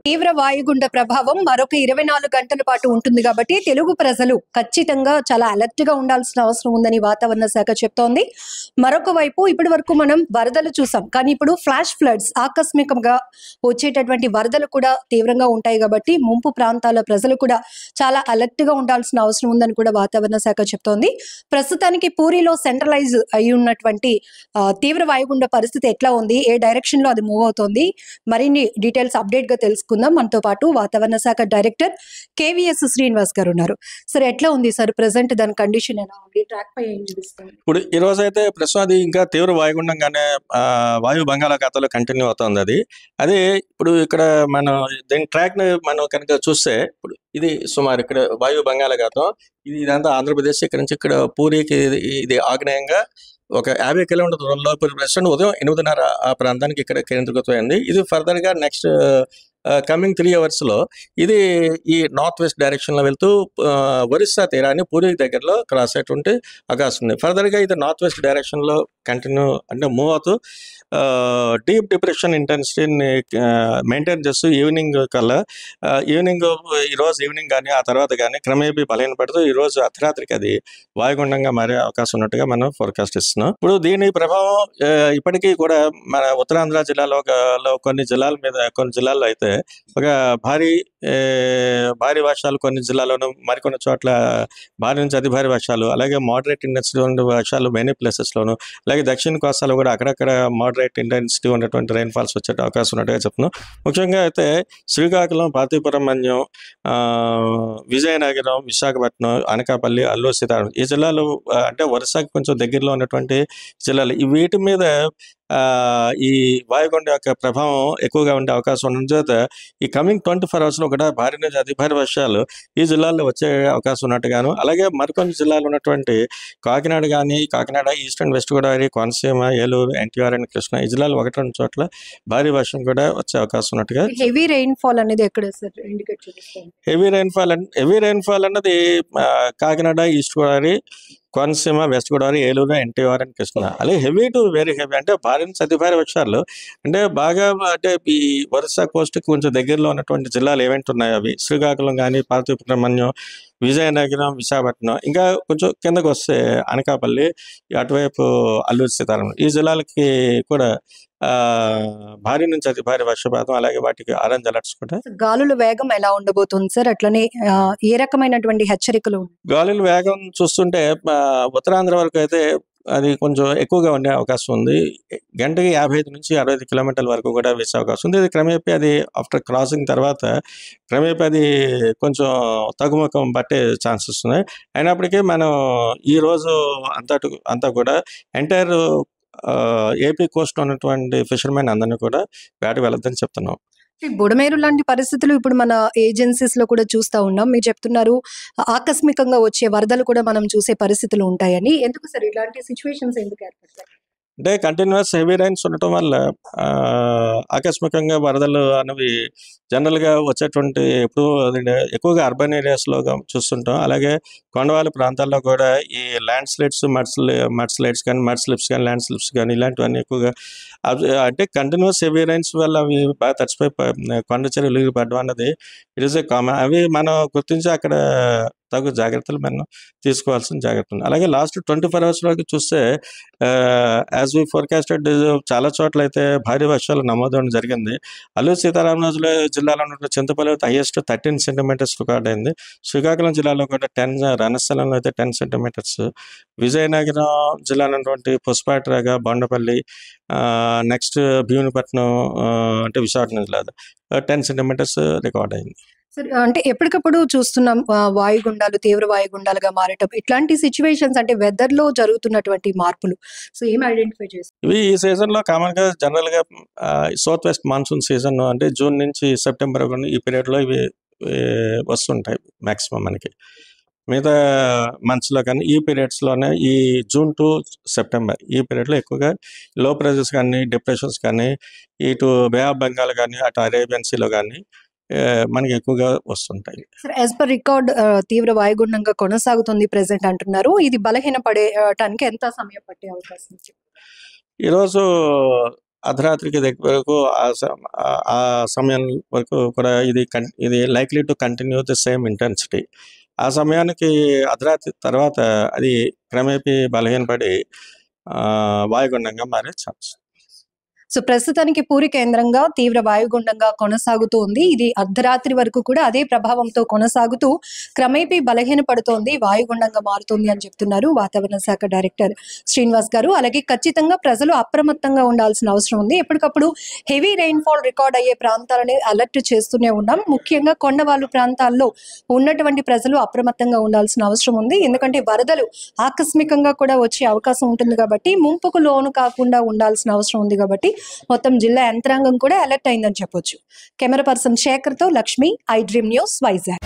తీవ్ర వాయుగుండ ప్రభావం మరొక 24 గంటల పాటు ఉంటుంది కాబట్టి తెలుగు ప్రజలు ఖచ్చితంగా చాలా అలర్ట్ గా ఉండాల్సిన అవసరం ఉందని వాతావరణ శాఖ చెప్తోంది. మరొక వైపు ఇప్పటి వరకు మనం వరదలు చూసాం, కానీ ఇప్పుడు ఫ్లాష్ ఫ్లడ్స్ ఆకస్మికంగా వచ్చేటటువంటి వరదలు కూడా తీవ్రంగా ఉంటాయి కాబట్టి ముంపు ప్రాంతాల ప్రజలు కూడా చాలా అలర్ట్ గా ఉండాల్సిన అవసరం ఉందని కూడా వాతావరణ శాఖ చెప్తోంది. ప్రస్తుతానికి పూరిలో సెంట్రలైజ్ అయి ఉన్నటువంటి తీవ్ర వాయుగుండ పరిస్థితి ఎట్లా ఉంది, ఏ డైరెక్షన్ లో అది మూవ్ అవుతోంది, మరిన్ని డీటెయిల్స్ అప్డేట్ గా తెలుసుకుందాం. మనతో పాటు వాతావరణ శాఖ డైరెక్టర్ కేవీఎస్ శ్రీనివాస్ గారు ఉన్నారు. సార్, ఎట్లా ఉంది సార్ ప్రెసెంట్ దాని కండిషన్ ఎలా ఉంది, ట్రాక్ పై ఏం చూపిస్తుంది? ఇప్పుడు ఈ రోజు అయితే ప్రస్తుతం అది ఇంకా తీవ్ర వాయుగుండంగానే వాయు బంగాళాఖాతంలో కంటిన్యూ అవుతుంది. అది ఇప్పుడు ఇక్కడ మనం దీని ట్రాక్ ని మనం కనుక చూస్తే ఇప్పుడు ఇది సుమారు ఇక్కడ వాయు బంగాళాఖాతం, ఇదంతా ఆంధ్రప్రదేశ్, ఇక్కడ నుంచి ఇక్కడ పూరికి ఇది ఆగ్నేయంగా ఒక 50 కిలోమీటర్ల దూరంలో ప్రస్తుతం ఉదయం 8:30 ఆ ప్రాంతానికి ఇక్కడ కేంద్రీకృతమైంది. ఇది ఫర్దర్ గా నెక్స్ట్ కమింగ్ 3 hours లో ఇది ఈ నార్త్ వెస్ట్ డైరెక్షన్ లో వెళ్తూ ఒరిస్సా తీరాన్ని పూరి దగ్గరలో క్రాస్ అయ్యేటువంటి అవకాశం ఉంది. ఫర్దర్ గా ఇది నార్త్ వెస్ట్ డైరెక్షన్ లో కంటిన్యూ అంటే మూవ్ అవుతూ డీప్ డిప్రెషన్ ఇంటెన్సిటీని మెయింటైన్ చేస్తూ ఈవినింగ్ కల్లా ఈ రోజు ఈవినింగ్ కానీ ఆ తర్వాత కానీ క్రమేపీ బలహీనపడుతూ ఈ రోజు అర్ధరాత్రికి అది వాయుగుండంగా మారే అవకాశం ఉన్నట్టుగా మనం ఫోర్కాస్ట్ ఇస్తున్నాం. ఇప్పుడు దీని ప్రభావం ఇప్పటికీ కూడా మన ఉత్తరాంధ్ర జిల్లాలో కొన్ని జిల్లాల్లో అయితే ఒక భారీ వర్షాలు కొన్ని జిల్లాల్లోనూ, మరికొన్ని చోట్ల భారీ నుంచి అతి భారీ వర్షాలు, అలాగే మోడరేట్ ఇంటెన్సిటీ ఉన్న వర్షాలు మెనీ ప్లేసెస్లోను, అలాగే దక్షిణ కోస్తాలో కూడా అక్కడక్కడ మోడరేట్ ఇంటెన్సిటీ ఉన్నటువంటి రైన్ఫాల్స్ వచ్చే అవకాశం ఉన్నట్టుగా చెప్తున్నాం. ముఖ్యంగా అయితే శ్రీకాకుళం, పార్తీపురం మన్యం, విజయనగరం, విశాఖపట్నం, అనకాపల్లి, అల్లూరు సీతారామరాజు ఈ జిల్లాలు అంటే ఒరిస్సాకి కొంచెం దగ్గరలో ఉన్నటువంటి జిల్లాలు. వీటి మీద ఈ వాయుగుండ యొక్క ప్రభావం ఎక్కువగా ఉండే అవకాశం ఉన్న చేత ఈ కమింగ్ 24 hours కూడా భారీ నుంచి అతి భారీ వర్షాలు ఈ జిల్లాల్లో వచ్చే అవకాశం ఉన్నట్టుగాను, అలాగే మరికొన్ని జిల్లాలు ఉన్నటువంటి Kakinada east and west Godavari, Konaseema, Eluru, NTR and Krishna ఈ జిల్లాలో 1-2 చోట్ల భారీ వర్షం కూడా వచ్చే అవకాశం ఉన్నట్టుగా. హెవీ రెయిన్ఫాల్ అనేది ఎక్కడ సార్ ఇండికేట్ చేస్తుంది? హెవీ రెయిన్ఫాల్ అన్నది Kakinada, east Godavari, Konaseema, west Godavari, Eluru, NTR and Krishna. అలాగే హెవీ టు వెరీ హెవీ అంటే భారీ నుంచి అతి భారీ వర్షాలు అంటే బాగా అంటే ఈ ఒరిస్సా కోస్ట్కి కొంచెం దగ్గరలో ఉన్నటువంటి జిల్లాలు ఏవైతే ఉన్నాయో అవి శ్రీకాకుళం కానీ, పార్వతీపురం మన్యం, విజయనగరం, విశాఖపట్నం, ఇంకా కొంచెం కిందకు వస్తే అనకాపల్లి, అటువైపు అల్లూరు సీతారామరాజు ఈ జిల్లాలకి కూడా భారీ నుంచి అతి భారీ వర్షపాతం, అలాగే వాటికి ఆరెంజ్ అలర్ట్స్ కూడా. గాలుల వేగం ఎలా ఉండబోతుంది సార్? అట్లనే ఏ రకమైనటువంటి హెచ్చరికలు? గాలుల వేగం చూస్తుంటే ఉత్తరాంధ్ర వరకు అయితే అది కొంచెం ఎక్కువగా ఉండే అవకాశం ఉంది. గంటకి 55 నుంచి 65 కిలోమీటర్ల వరకు కూడా వీసే అవకాశం ఉంది. అది క్రమేపీ అది ఆఫ్టర్ క్రాసింగ్ తర్వాత క్రమేపీ అది కొంచెం తగ్గుముఖం పట్టే ఛాన్సెస్ ఉన్నాయి. అయినప్పటికీ మనం ఈ రోజు అంతా కూడా ఎంటైర్ ఏపీ కోస్ట్ ఉన్నటువంటి ఫిషర్మెన్ అందరినీ కూడా వేటకు వెళ్ళొద్దని చెప్తున్నాం. బుడమేరు లాంటి పరిస్థితులు ఇప్పుడు మన ఏజెన్సీస్ లో కూడా చూస్తా ఉన్నాం. మీరు చెప్తున్నారు ఆకస్మికంగా వచ్చే వరదలు కూడా మనం చూసే పరిస్థితులు ఉంటాయని. ఎందుకు సార్ ఇలాంటి సిచ్యువేషన్స్ ఎందుకు ఏర్పడతాయి? అంటే కంటిన్యూస్ హెవీ రైన్స్ ఉండటం వల్ల ఆకస్మికంగా వరదలు అనేవి జనరల్గా వచ్చేటువంటి ఎప్పుడు ఎక్కువగా అర్బన్ ఏరియాస్లో చూస్తుంటాం. అలాగే కొండవాళ్ళ ప్రాంతాల్లో కూడా ఈ ల్యాండ్ స్లైడ్స్, మడ్ స్లైడ్స్ కానీ, మడ్ స్లిప్స్ కానీ, ల్యాండ్ స్లిప్స్ కానీ ఇలాంటివన్నీ ఎక్కువగా అంటే కంటిన్యూస్ హెవీ రైన్స్ వల్ల అవి బాగా తడిచిపోయి కొండ చర్యలు పడడం అన్నది ఇట్ ఈస్ ఏ కామన్. అవి మనం గుర్తించి అక్కడ తగు జాగ్రత్తలు మనం తీసుకోవాల్సిన జాగ్రత్తలు. అలాగే లాస్ట్ 24 hours వరకు చూస్తే యాజ్ వి ఫోర్కాస్టెడ్ చాలా చోట్ల అయితే భారీ వర్షాలు నమోదవడం జరిగింది. అల్లూరు సీతారామరాజు జిల్లాలో ఉన్న చింతపల్లి హైయెస్ట్ 13 centimeters రికార్డ్ అయింది. శ్రీకాకుళం జిల్లాలో కూడా 10, రణస్థలంలో అయితే 10 centimeters, విజయనగరం జిల్లాలో ఉన్నటువంటి పుష్పాట్రాగ, బొండపల్లి, నెక్స్ట్ భీమునిపట్నం అంటే విశాఖపట్నం జిల్లా 10 centimeters రికార్డ్ అయింది. అంటే ఎప్పటికప్పుడు చూస్తున్నాం వాయుగుండాలు తీవ్ర వాయుగుండాలుగా మారటం. ఇట్లాంటి సిచ్యువేషన్స్ అంటే వెదర్ లో జరుగుతున్నటువంటి మార్పులు సో ఏం ఐడెంటిఫై చేస్తారు? ఇవి ఈ సీజన్ లో కామన్ గా జనరల్ గా సౌత్ వెస్ట్ మాన్సూన్ సీజన్ అంటే జూన్ నుంచి సెప్టెంబర్ ఈ పీరియడ్ లో ఇవి వస్తుంటాయి మాక్సిమం మనకి. మిగతా మంత్స్లో కానీ ఈ పీరియడ్స్లోనే ఈ జూన్ టు సెప్టెంబర్ ఈ పీరియడ్లో ఎక్కువగా లో ప్రెజర్స్ కానీ, డిప్రెషన్స్ కానీ, ఇటు బే ఆఫ్ బెంగాల్ కానీ, అటు అరేబియన్ సీలో కానీ మనకి ఎక్కువగా వస్తుంటాయి. యాజ్ పర్ రికార్డ్ తీవ్ర వాయుగుండంగా కొనసాగుతుంది ప్రెసెంట్ అంటున్నారు. ఇది బలహీన పడేటానికి ఎంత సమయం పట్టే అవకాశం? ఈరోజు అర్ధరాత్రికి దగ్గర వరకు ఆ సమయం వరకు కూడా ఇది likely to continue the same intensity. ఆ సమయానికి అర్ధరాత్రి తర్వాత అది క్రమేపీ బలహీనపడి వాయుగుండంగా మారే ఛాన్స్. సో ప్రస్తుతానికి పూరి కేంద్రంగా తీవ్ర వాయుగుండంగా కొనసాగుతూ ఉంది. ఇది అర్ధరాత్రి వరకు కూడా అదే ప్రభావంతో కొనసాగుతూ క్రమేపీ బలహీనపడుతోంది, వాయుగుండంగా మారుతుంది అని చెప్తున్నారు వాతావరణ శాఖ డైరెక్టర్ శ్రీనివాస్ గారు. అలాగే ఖచ్చితంగా ప్రజలు అప్రమత్తంగా ఉండాల్సిన అవసరం ఉంది. ఎప్పటికప్పుడు హెవీ రెయిన్ఫాల్ రికార్డ్ అయ్యే ప్రాంతాలని అలర్ట్ చేస్తూనే ఉన్నాం. ముఖ్యంగా కొండవాళ్ళు ప్రాంతాల్లో ఉన్నటువంటి ప్రజలు అప్రమత్తంగా ఉండాల్సిన అవసరం ఉంది. ఎందుకంటే వరదలు ఆకస్మికంగా కూడా వచ్చే అవకాశం ఉంటుంది కాబట్టి ముంపుకు లోను కాకుండా ఉండాల్సిన అవసరం ఉంది. కాబట్టి మొత్తం జిల్లా యంత్రాంగం కూడా అలర్ట్ అయిందని చెప్పొచ్చు. కెమెరా పర్సన్ శేఖర్తో Lakshmi, I dream news, Vizag.